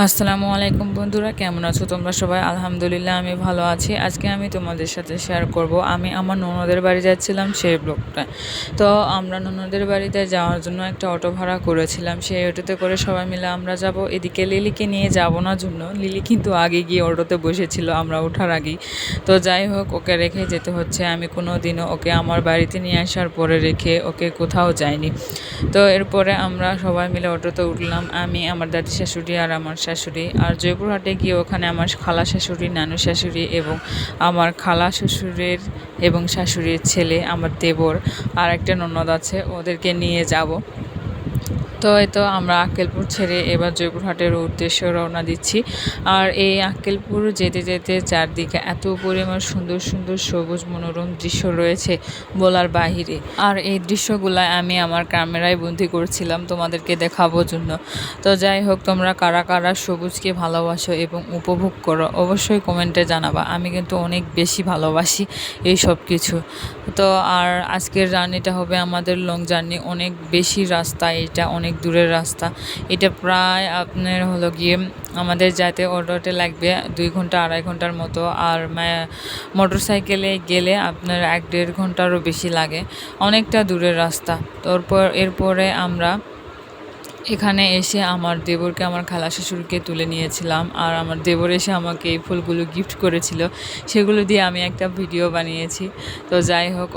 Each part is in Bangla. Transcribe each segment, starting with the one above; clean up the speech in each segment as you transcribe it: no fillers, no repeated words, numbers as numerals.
আসসালামু আলাইকুম বন্ধুরা, কেমন আছো তোমরা সবাই? আলহামদুলিল্লাহ আমি ভালো আছি। আজকে আমি তোমাদের সাথে শেয়ার করব আমি আমার ননদের বাড়ি যাচ্ছিলাম সেই ব্লগটা। তো আমরা ননদের বাড়িতে যাওয়ার জন্য একটা অটো ভাড়া করেছিলাম। সেই অটোতে করে সবাই মিলে আমরা যাব। এদিকে লিলিকে নিয়ে যাব না জন্য লিলি কিন্তু আগে গিয়ে অটোতে বসেছিল আমরা ওঠার আগেই। তো যাই হোক, ওকে রেখে যেতে হচ্ছে। আমি কোনো দিনও ওকে আমার বাড়িতে নিয়ে আসার পরে রেখে ওকে কোথাও যাইনি। তো এরপরে আমরা সবাই মিলে অটোতে উঠলাম। আমি, আমার দাদি শাশুড়ি আর আমার শাশুড়ি। আর জয়পুরহাটে গিয়ে ওখানে আমার খালা শাশুড়ি, নানু শাশুড়ি এবং আমার খালা শ্বশুরের এবং শাশুড়ির ছেলে, আমার দেবর আর একটা ননদ আছে, ওদেরকে নিয়ে যাব। তো এই তো আমরা আক্কেলপুর ছেড়ে এবার জয়পুরহাটের উদ্দেশ্যে রওনা দিচ্ছি। আর এই আক্কেলপুর যেতে যেতে চারদিকে এত পরিমাণ সুন্দর সুন্দর সবুজ মনোরম দৃশ্য রয়েছে বলার বাহিরে। আর এই দৃশ্যগুলো আমি আমার ক্যামেরায় বন্দি করছিলাম তোমাদেরকে দেখাবোর জন্য। তো যাই হোক, তোমরা কারা কারা সবুজকে ভালোবাসো এবং উপভোগ করো অবশ্যই কমেন্টে জানাবা। আমি কিন্তু অনেক বেশি ভালোবাসি এই সব কিছু। তো আর আজকের জার্নিটা হবে আমাদের লং জার্নি, অনেক বেশি রাস্তা, এটা অনেক দূরের রাস্তা। এটা প্রায় আপনার হলো গিয়ে আমাদের যাতে অটোতে লাগবে 2 ঘন্টা 2.5 ঘন্টার মতো। আর মোটর সাইকেলে গেলে আপনার 1-1.5 ঘন্টারও বেশি লাগে, অনেকটা দূরের রাস্তা। এরপরে আমরা এখানে এসে আমার দেবরকে, আমার খালা শ্বশুরকে তুলে নিয়েছিলাম। আর আমার দেবর এসে আমাকে এই ফুলগুলো গিফট করেছিল, সেগুলো দিয়ে আমি একটা ভিডিও বানিয়েছি। তো যাই হোক,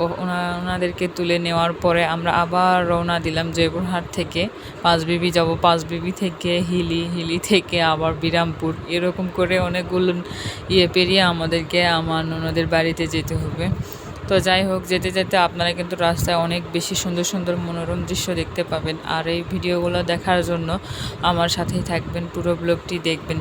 ওনাদেরকে তুলে নেওয়ার পরে আমরা আবার রওনা দিলাম জয়পুরহাট থেকে। পাঁচবিবি যাব, পাঁচবিবি থেকে হিলি থেকে আবার বিরামপুর, এরকম করে অনেকগুলো পেরিয়ে আমাদেরকে আমার ননদের বাড়িতে যেতে হবে। তো যাই হোক, যেতে যেতে আপনারা কিন্তু রাস্তায় অনেক বেশি সুন্দর সুন্দর মনোরম দৃশ্য দেখতে পাবেন। আর এই ভিডিওগুলো দেখার জন্য আমার সাথেই থাকবেন, পুরো ব্লগটি দেখবেন।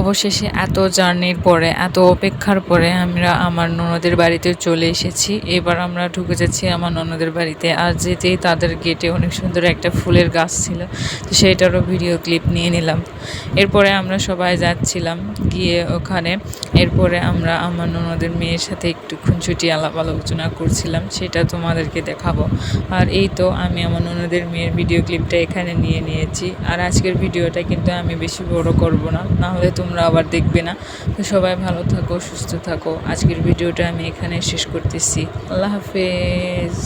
অবশেষে এত জার্নির পরে, এত অপেক্ষার পরে আমরা আমার ননদের বাড়িতে চলে এসেছি। এবার আমরা ঢুকে যাচ্ছি আমার ননদের বাড়িতে। আর যেতেই তাদের গেটে অনেক সুন্দর একটা ফুলের গাছ ছিল, তো সেইটারও ভিডিও ক্লিপ নিয়ে নিলাম। এরপরে আমরা সবাই যাচ্ছিলাম গিয়ে ওখানে। এরপরে আমরা আমার ননদের মেয়ের সাথে একটু খুনসুটি আলাপ আলোচনা করছিলাম, সেটা তোমাদেরকে দেখাবো। আর এই তো আমি আমার ননদের মেয়ের ভিডিও ক্লিপটা এখানে নিয়ে নিয়েছি। আর আজকের ভিডিওটা কিন্তু আমি বেশি বড় করব না, নাহলে তোমরা আবার দেখবে না। তো সবাই ভালো থাকো, সুস্থ থাকো। আজকের ভিডিওটা আমি এখানে শেষ করতেছি। আল্লাহ হাফেজ।